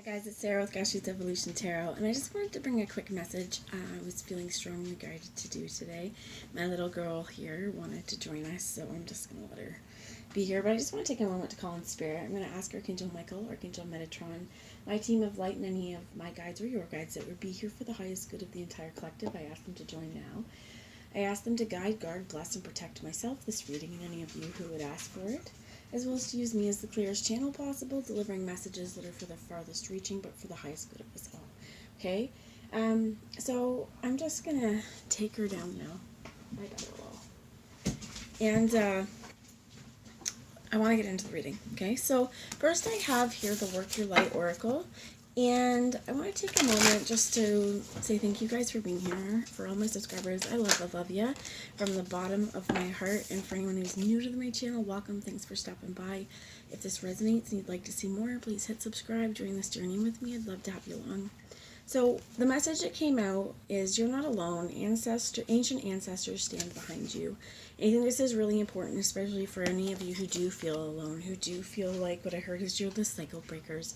Guys, it's Sarah with Gash's Evolution Tarot, and I just wanted to bring a quick message I was feeling strongly guided to do today. My little girl here wanted to join us, so I'm just going to let her be here, but I just want to take a moment to call in spirit. I'm going to ask Archangel Michael, Archangel Metatron, my team of light, and any of my guides or your guides that would be here for the highest good of the entire collective. I ask them to join now. I ask them to guide, guard, bless, and protect myself, this reading, and any of you who would ask for it, as well as to use me as the clearest channel possible, delivering messages that are for the farthest reaching, but for the highest good of us all. Okay? So I'm just going to take her down now. I got her all. And I want to get into the reading. Okay? So first I have here the Work Your Light Oracle. And I want to take a moment just to say thank you guys for being here. For all my subscribers, I love you from the bottom of my heart. And for anyone who's new to my channel, welcome. Thanks for stopping by. If this resonates and you'd like to see more, please hit subscribe during this journey with me. I'd love to have you along. So the message that came out is you're not alone. Ancient ancestors stand behind you. And I think this is really important, especially for any of you who do feel alone, who do feel like what I heard is you're the cycle breakers.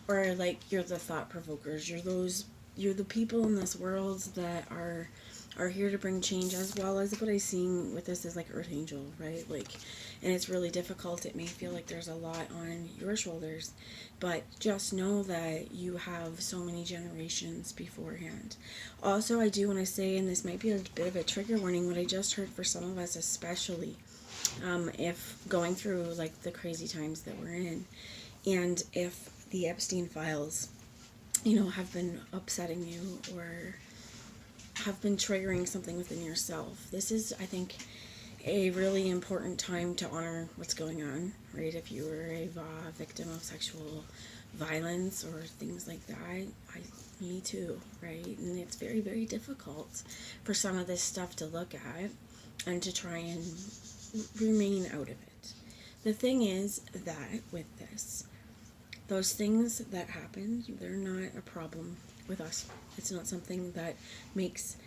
Or like you're the thought provokers. You're the people in this world that are here to bring change, as well as what I'm seeing with this is like Earth Angel, right? Like, and it's really difficult. It may feel like there's a lot on your shoulders, but just know that you have so many generations beforehand. Also, I do want to say, and this might be a bit of a trigger warning, what I just heard for some of us, especially if going through like the crazy times that we're in, and if the Epstein files, have been upsetting you or have been triggering something within yourself. This is, I think, a really important time to honor what's going on, right? If you were a victim of sexual violence or things like that, me too, right? And it's very, very difficult for some of this stuff to look at and to try and remain out of it. The thing is that with this, those things that happen, they're not a problem with us. It's not something that makes,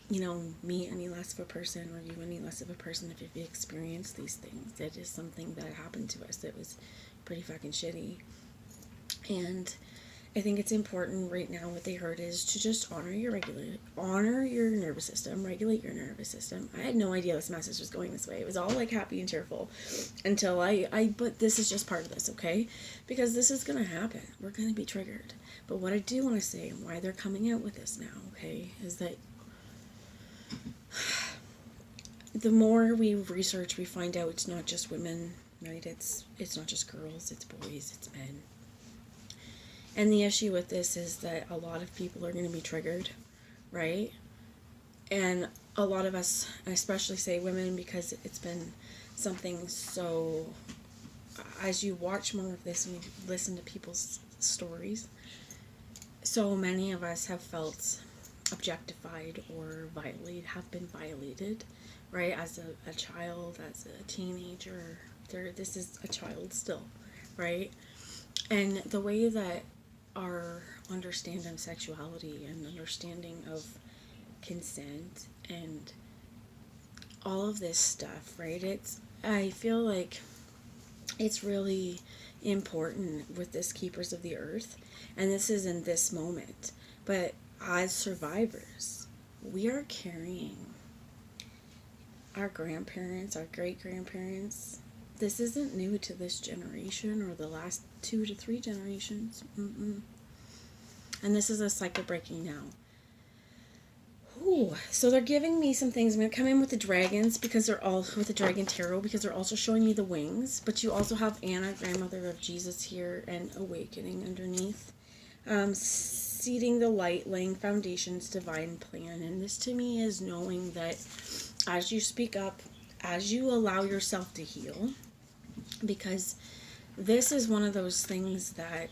me any less of a person or you any less of a person if you've experienced these things. It is something that happened to us that was pretty fucking shitty. And I think it's important right now, what they heard is to just honor your nervous system, regulate your nervous system. I had no idea this message was going this way. It was all like happy and cheerful until but this is just part of this, okay? Because this is going to happen. We're going to be triggered. But what I do want to say and why they're coming out with this now, okay, is that the more we research, we find out it's not just women, right? It's not just girls, it's boys, it's men. And the issue with this is that a lot of people are going to be triggered, right? And a lot of us, I especially say women, because it's been something so, as you watch more of this and you listen to people's stories, so many of us have felt objectified or have been violated, right? As a child, as a teenager, this is a child still, right? And the way that our understanding of sexuality and understanding of consent and all of this stuff, right? I feel like it's really important with this Keepers of the Earth, and this is in this moment. But as survivors, we are carrying our grandparents, our great-grandparents. This isn't new to this generation or the last 2 to 3 generations. And this is a cycle breaking now. Ooh, so they're giving me some things. I'm going to come in with the dragons because they're all with the dragon tarot because they're also showing me the wings. But you also have Anna, grandmother of Jesus here, and awakening underneath. Seeding the light, laying foundations, divine plan. And this to me is knowing that as you speak up, as you allow yourself to heal, because this is one of those things that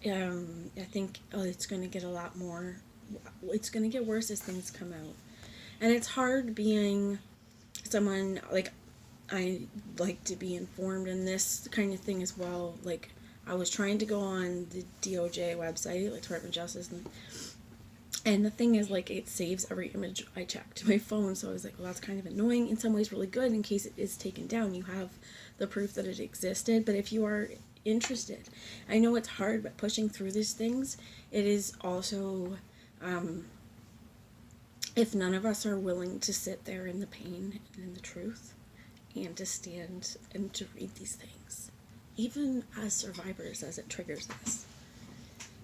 I think it's going to get a lot more, it's going to get worse as things come out. And it's hard being someone, like, I like to be informed in this kind of thing as well. Like, I was trying to go on the DOJ website, like Department of Justice, and the thing is, like, it saves every image I check to my phone, so I was like, well, that's kind of annoying. In some ways really good, in case it is taken down, you have the proof that it existed. But if you are interested. I know it's hard, but pushing through these things, it is also, if none of us are willing to sit there in the pain and in the truth, and to stand and to read these things, even as survivors, as it triggers us,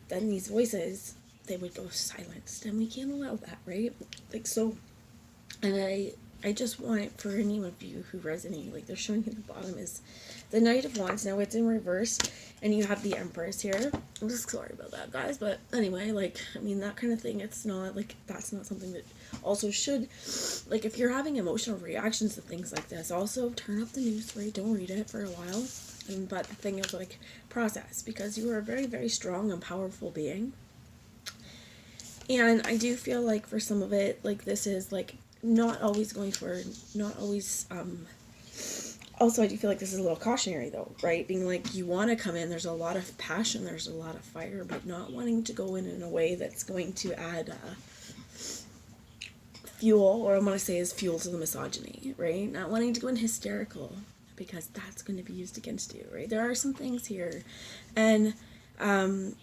then these voices, they would go silenced, and we can't allow that, right? Like, so, and I just want for any of you who resonate, like they're showing at the bottom is the Knight of Wands. Now it's in reverse, and you have the Empress here. I'm just sorry about that, guys, but anyway, like, I mean, that kind of thing, it's not, like, that's not something that also should, like, if you're having emotional reactions to things like this, also turn up the news, right? Don't read it for a while. But the thing is, like, process, because you are a very, very strong and powerful being. And I do feel like for some of it, like, this is, like, not always also, I do feel like this is a little cautionary, though, right? Being like, you want to come in, there's a lot of passion, there's a lot of fire, but not wanting to go in a way that's going to add fuel, or I want to say is fuel to the misogyny, right? Not wanting to go in hysterical, because that's going to be used against you, right? There are some things here, and the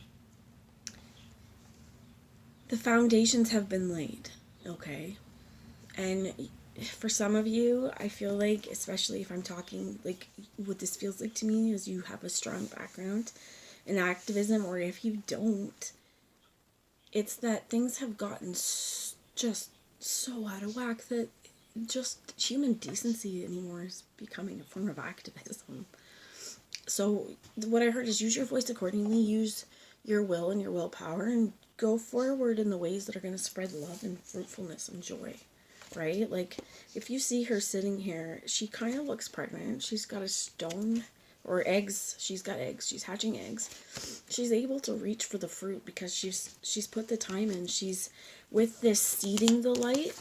foundations have been laid, okay? And for some of you, I feel like, especially if I'm talking, like, what this feels like to me is you have a strong background in activism, or if you don't, it's that things have gotten just so out of whack that just human decency anymore is becoming a form of activism. So what I heard is use your voice accordingly, use your will and your willpower, and go forward in the ways that are going to spread love and fruitfulness and joy, right? Like, if you see her sitting here, she kind of looks pregnant. She's got a stone, or eggs. She's got eggs. She's hatching eggs. She's able to reach for the fruit because she's put the time in. She's, with this seeding the light,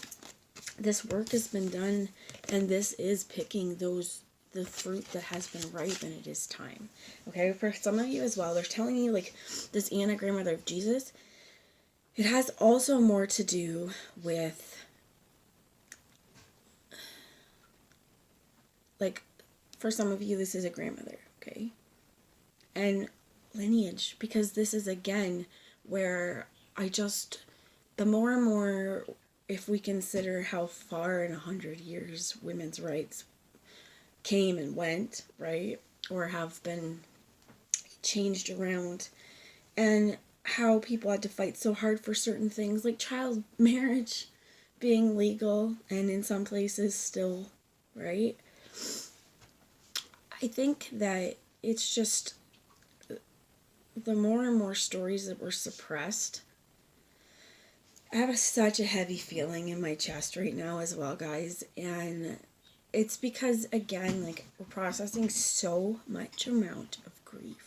this work has been done, and this is picking the fruit that has been ripe, and it is time. Okay, for some of you as well, they're telling you, like, this anagram of Jesus, it has also more to do with, like, for some of you, this is a grandmother, okay? And lineage, because this is, again, where the more and more, if we consider how far in 100 years women's rights came and went, right? Or have been changed around, and how people had to fight so hard for certain things, like child marriage being legal, and in some places still, right? I think that it's just the more and more stories that were suppressed. I have such a heavy feeling in my chest right now as well, guys, and it's because, again, like, we're processing so much amount of grief.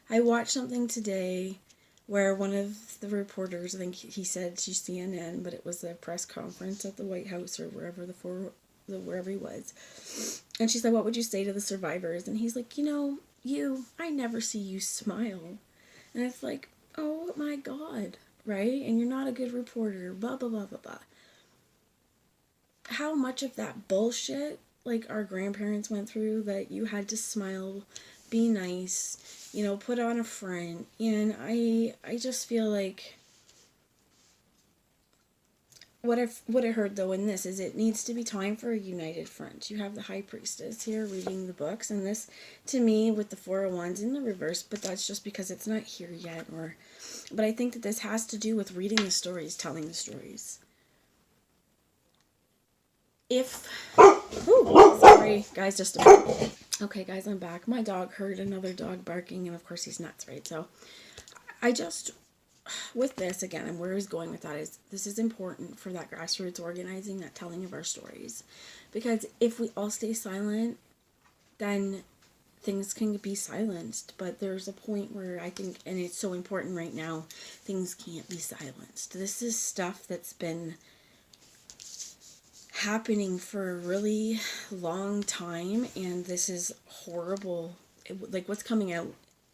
I watched something today where one of the reporters, I think he said she's CNN, but it was a press conference at the White House or wherever wherever he was. And she said, what would you say to the survivors? And he's like, I never see you smile. And it's like, oh my God, right? And you're not a good reporter, blah, blah, blah, blah, blah. How much of that bullshit, like, our grandparents went through, that you had to smile, be nice, put on a front. And I just feel like what I heard, though, in this is it needs to be time for a united front. You have the High Priestess here reading the books, and this, to me, with the Four of Wands in the reverse, but that's just because it's not here yet. But I think that this has to do with reading the stories, telling the stories. Sorry, guys, just a minute. Okay, guys, I'm back. My dog heard another dog barking, and of course he's nuts, right? So with this, again, and where he's going with that is, this is important for that grassroots organizing, that telling of our stories. Because if we all stay silent, then things can be silenced. But there's a point where I think, and it's so important right now, things can't be silenced. This is stuff that's been happening for a really long time, and this is horrible. Like, what's coming out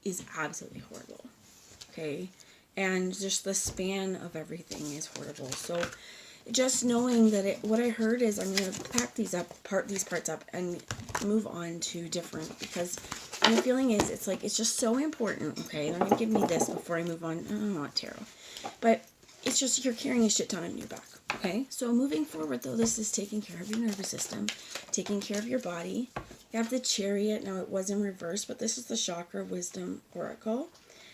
is absolutely horrible, okay? And just the span of everything is horrible. So just knowing that what I heard is, I'm going to pack these parts up and move on to different, because And the feeling is, it's like, it's just so important, okay? They're going to give me this before I move on. I'm not tarot. But it's just, you're carrying a shit ton on your back, okay? So moving forward, though, this is taking care of your nervous system, taking care of your body. You have the Chariot. Now, it was in reverse, but this is the Chakra Wisdom Oracle.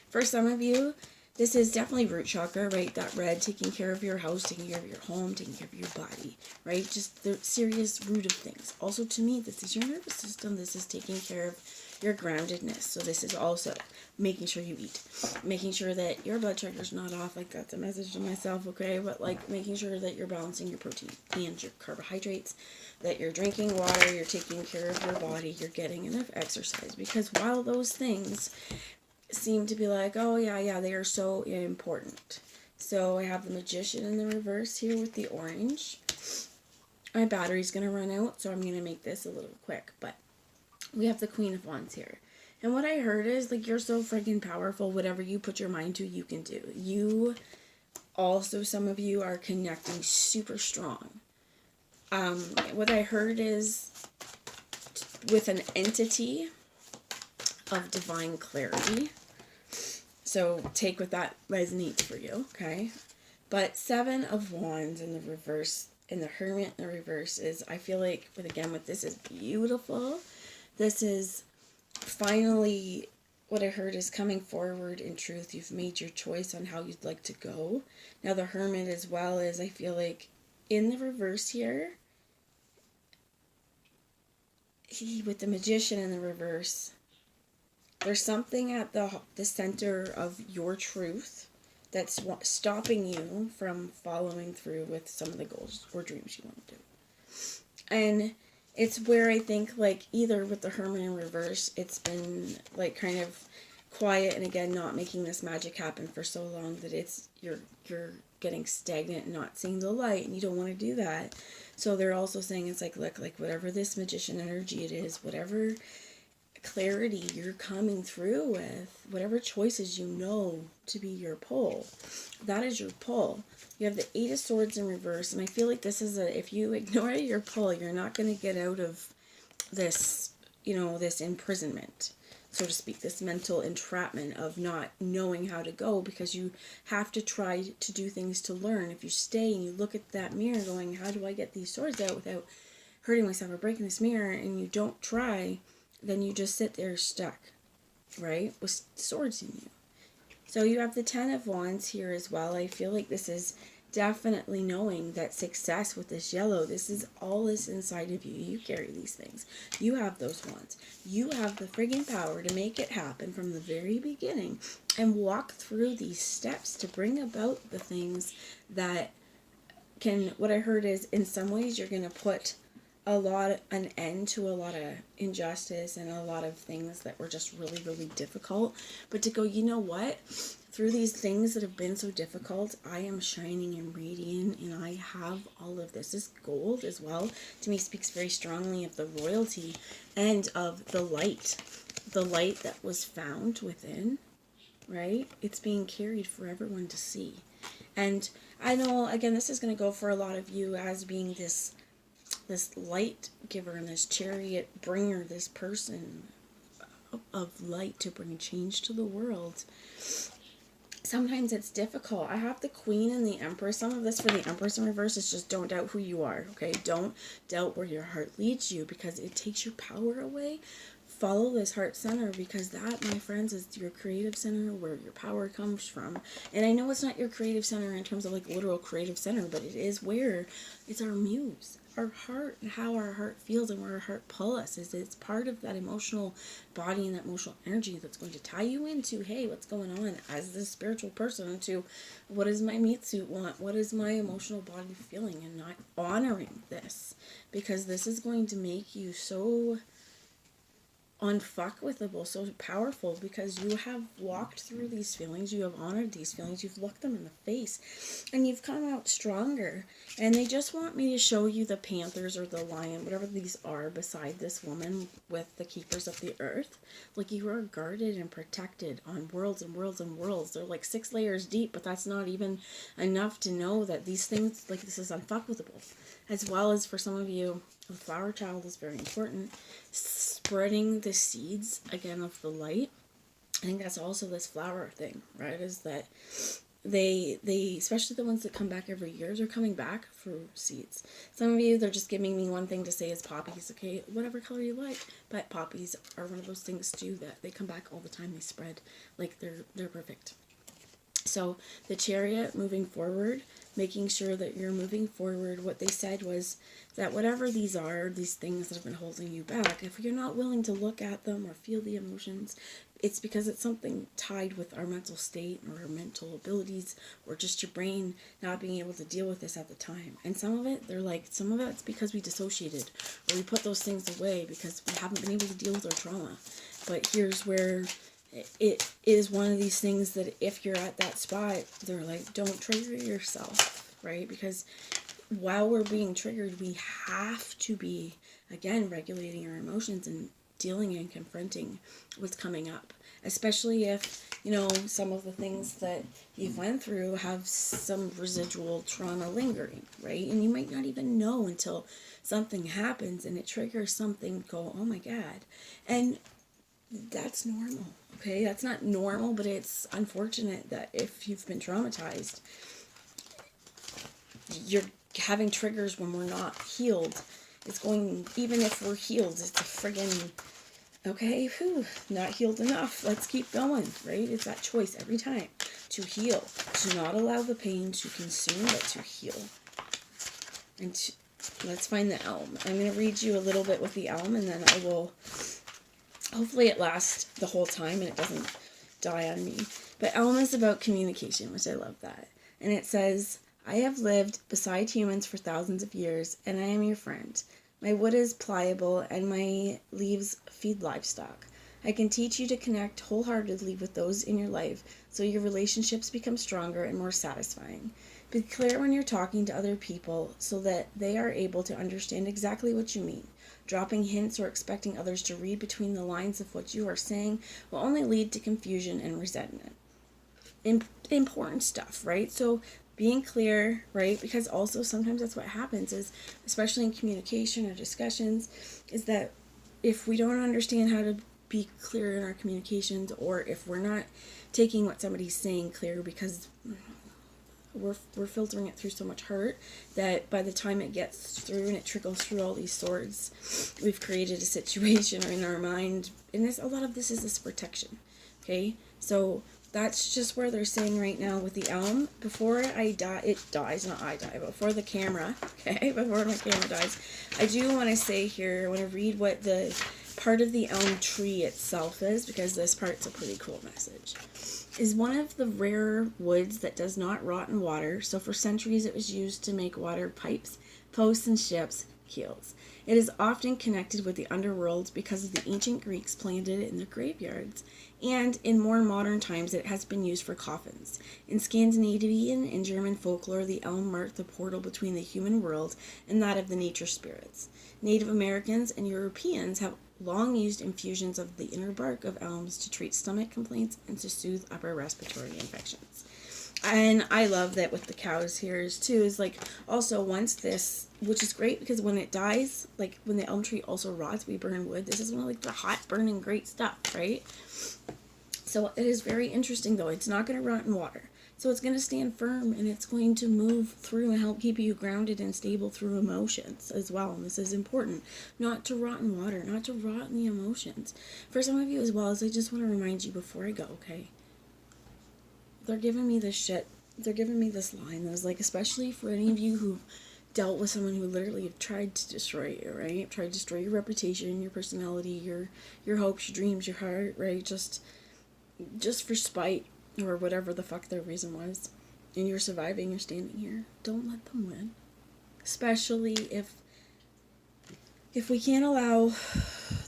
For some of you, this is definitely root chakra, right? That red, taking care of your house, taking care of your home, taking care of your body, right? Just the serious root of things. Also, to me, this is your nervous system. This is taking care of your groundedness. So this is also making sure you eat, making sure that your blood sugar's not off. Like, that's a message to myself, okay? But like making sure that you're balancing your protein and your carbohydrates, that you're drinking water, you're taking care of your body, you're getting enough exercise. Because while those things seem to be like, oh yeah, they are so important. So I have the Magician in the reverse here with the orange. My battery's going to run out, so I'm going to make this a little quick. But we have the Queen of Wands here. And what I heard is, like, you're so freaking powerful. Whatever you put your mind to, you can do. You also, some of you are connecting super strong. What I heard is with an entity of divine clarity. So take what that resonates for you, okay? But 7 of Wands in the reverse, and the Hermit in the reverse is, I feel like, with this is beautiful. This is finally, what I heard is coming forward in truth. You've made your choice on how you'd like to go. Now the Hermit as well is, I feel like, in the reverse here, with the Magician in the reverse, there's something at the center of your truth that's stopping you from following through with some of the goals or dreams you want to do. And it's where I think, like, either with the Hermit in reverse, it's been like kind of quiet and again not making this magic happen for so long that it's you're getting stagnant and not seeing the light, and you don't want to do that. So they're also saying, it's like, look, like whatever this Magician energy it is, whatever clarity you're coming through with, whatever choices you know to be your pull, that is your pull. You have the 8 of Swords in reverse, and I feel like this is if you ignore your pull, you're not going to get out of this, this imprisonment, so to speak, this mental entrapment of not knowing how to go, because you have to try to do things to learn. If you stay and you look at that mirror going, how do I get these swords out without hurting myself or breaking this mirror, and you don't try, then you just sit there stuck, right, with swords in you. So you have the 10 of Wands here as well. I feel like this is definitely knowing that success with this yellow, this is all this inside of you. You carry these things. You have those wands. You have the friggin' power to make it happen from the very beginning and walk through these steps to bring about the things that can, what I heard is, in some ways you're going to put an end to a lot of injustice and a lot of things that were just really, really difficult. But to go, you know what? Through these things that have been so difficult, I am shining and radiant, and I have all of this. This gold as well, to me, speaks very strongly of the royalty and of the light that was found within, right? It's being carried for everyone to see. And I know, again, this is going to go for a lot of you as being this light giver and this chariot bringer, this person of light to bring change to the world. Sometimes it's difficult. I have the Queen and the Empress. Some of this for the Empress in reverse is just don't doubt who you are, okay? Don't doubt where your heart leads you, because it takes your power away. Follow this heart center, because that, my friends, is your creative center, where your power comes from. And I know it's not your creative center in terms of like literal creative center, but it is where it's our muse, our heart, and how our heart feels and where our heart pulls us. It's part of that emotional body and that emotional energy that's going to tie you into, hey, what's going on as this spiritual person, to what does my meat suit want? What is my emotional body feeling? And not honoring this, because this is going to make you so unfuckwithable, so powerful, because you have walked through these feelings, you have honored these feelings, you've looked them in the face, and you've come out stronger. And they just want me to show you the panthers or the lion, whatever these are, beside this woman with the keepers of the earth. Like, you are guarded and protected on worlds and worlds and worlds. They're like 6 layers deep, but that's not even enough to know that these things, like, this is unfuckwithable. As well as for some of you, the flower child is very important. spreading the seeds again of the light. I think that's also this flower thing, right? Is that they especially the ones that come back every year, they're coming back for seeds. Some of you, they're just giving me one thing to say is poppies, okay, whatever color you like, but poppies are one of those things too that they come back all the time. They spread like they're perfect. So the Chariot, moving forward, making sure that you're moving forward. What they said was that whatever these are, these things that have been holding you back, if you're not willing to look at them or feel the emotions, it's because it's something tied with our mental state or our mental abilities or just your brain not being able to deal with this at the time. And some of it, some of it's because we dissociated or we put those things away because we haven't been able to deal with our trauma. But here's where it is one of these things that if you're at that spot, they're like, don't trigger yourself, right? Because while we're being triggered, we have to be, again, regulating our emotions and dealing and confronting what's coming up. Especially if, some of the things that you've went through have some residual trauma lingering, right? And you might not even know until something happens and it triggers something, go, oh my God. And that's normal, okay? That's not normal, but it's unfortunate that if you've been traumatized, you're having triggers when we're not healed. Even if we're healed, it's a friggin', okay, not healed enough. Let's keep going, right? It's that choice every time to heal, to not allow the pain to consume, but to heal. And let's find the elm. I'm going to read you a little bit with the elm, and then I will... Hopefully it lasts the whole time and it doesn't die on me. But elm is about communication, which I love that. And it says, I have lived beside humans for thousands of years, and I am your friend. My wood is pliable, and my leaves feed livestock. I can teach you to connect wholeheartedly with those in your life, so your relationships become stronger and more satisfying. Be clear when you're talking to other people, so that they are able to understand exactly what you mean. Dropping hints or expecting others to read between the lines of what you are saying will only lead to confusion and resentment. Important stuff, right? So being clear, right? Because also sometimes that's what happens is, especially in communication or discussions, is that if we don't understand how to be clear in our communications, or if we're not taking what somebody's saying clear because we're filtering it through so much hurt that by the time it gets through and it trickles through all these swords, we've created a situation in our mind, and a lot of this is this protection, okay? So that's just where they're saying right now with the elm, before I die, it dies, not I die, but before the camera, okay, before my camera dies, I do want to say here, I want to read what the part of the elm tree itself is, because this part's a pretty cool message. Is one of the rare woods that does not rot in water, so for centuries it was used to make water pipes, posts, and ships' keels. It is often connected with the underworld because of the ancient Greeks planted it in their graveyards, and in more modern times it has been used for coffins. In Scandinavian and German folklore, the elm marked the portal between the human world and that of the nature spirits. Native Americans and Europeans have long used infusions of the inner bark of elms to treat stomach complaints and to soothe upper respiratory infections. And I love that with the cows here too, is like also once this, which is great because when it dies, like when the elm tree also rots, we burn wood. This is one of like the hot burning great stuff, right? So it is very interesting though. It's not going to rot in water. So it's going to stand firm and it's going to move through and help keep you grounded and stable through emotions as well. And this is important. Not to rot in water, not to rot in the emotions. For some of you as well, as I just want to remind you before I go, okay? They're giving me this shit. They're giving me this line that was like, especially for any of you who dealt with someone who literally have tried to destroy you, right? Tried to destroy your reputation, your personality, your hopes, your dreams, your heart, right? Just for spite. Or whatever the fuck their reason was, and you're surviving, you're standing here. Don't let them win. Especially if we can't allow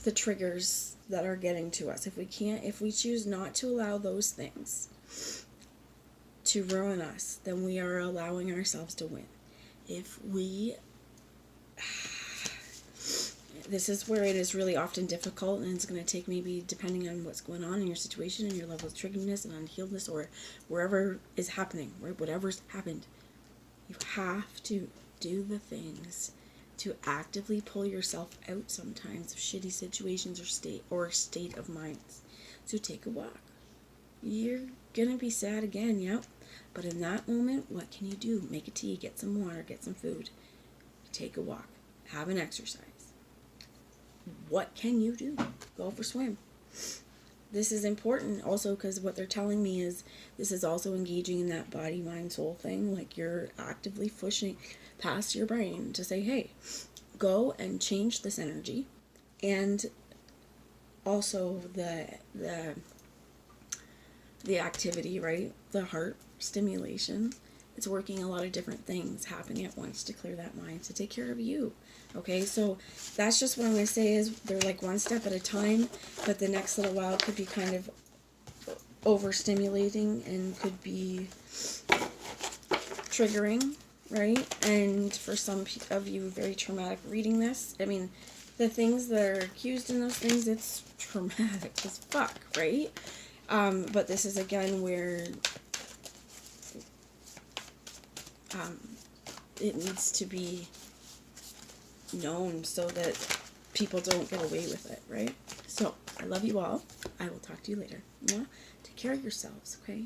the triggers that are getting to us, if we choose not to allow those things to ruin us, then we are allowing ourselves to win. This is where it is really often difficult, and it's going to take maybe, depending on what's going on in your situation and your level of triggeredness and unhealedness or wherever is happening, right? Whatever's happened, you have to do the things to actively pull yourself out sometimes of shitty situations or state of minds. So take a walk. You're gonna be sad again, yep. But in that moment, what can you do? Make a tea, get some water, get some food. Take a walk. Have an exercise. What can you do? Go for a swim. This is important also because what they're telling me is this is also engaging in that body, mind, soul thing. Like you're actively pushing past your brain to say, hey, go and change this energy. And also the activity, right? The heart stimulation. It's working a lot of different things happening at once to clear that mind, to take care of you. Okay, so that's just what I'm going to say is they're like one step at a time, but the next little while could be kind of overstimulating and could be triggering, right? And for some of you, very traumatic reading this. I mean, the things that are accused in those things, it's traumatic as fuck, right? But this is again where it needs to be known so that people don't get away with it, right? So, I love you all. I will talk to you later. Yeah? Take care of yourselves, okay?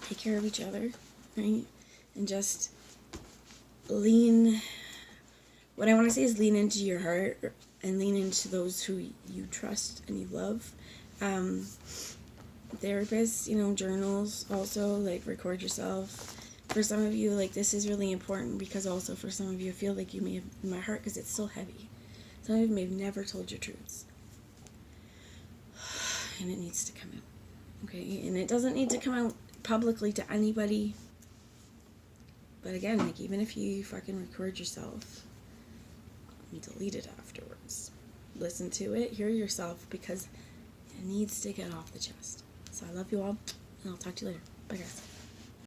Take care of each other, right? And just lean, what I want to say is lean into your heart and lean into those who you trust and you love. Therapists, journals also, like record yourself. For some of you, like this is really important because also for some of you, I feel like you may have, in my heart, because it's still heavy. Some of you may have never told your truths. And it needs to come out. Okay? And it doesn't need to come out publicly to anybody. But again, like even if you fucking record yourself and delete it afterwards, listen to it, hear yourself, because it needs to get off the chest. So I love you all, and I'll talk to you later. Bye, guys.